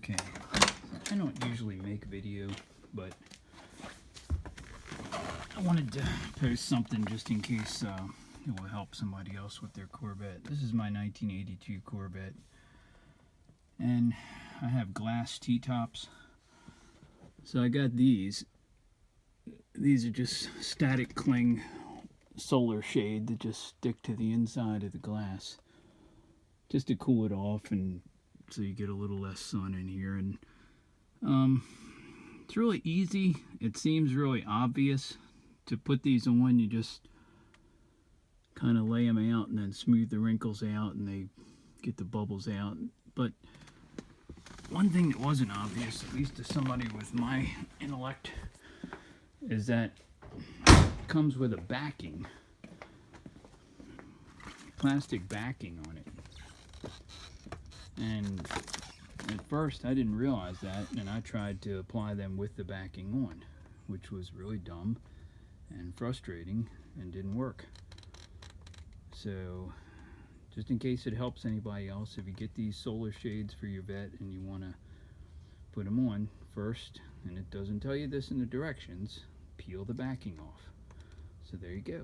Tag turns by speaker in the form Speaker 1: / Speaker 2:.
Speaker 1: Okay, I don't usually make a video, but I wanted to post something just in case it will help somebody else with their Corvette. This is my 1982 Corvette, and I have glass T-tops. So I got these. These are just static cling solar shade that just stick to the inside of the glass, just to cool it off, and so you get a little less sun in here. And it's really easy. It seems really obvious to put these on. You just kind of lay them out and then smooth the wrinkles out, and they get the bubbles out. But one thing that wasn't obvious, at least to somebody with my intellect, is that it comes with a backing, plastic backing on it. And at first I didn't realize that, and I tried to apply them with the backing on, which was really dumb and frustrating and didn't work. So just in case it helps anybody else, if you get these solar shades for your vet and you want to put them on first, and it doesn't tell you this in the directions, peel the backing off. So there you go.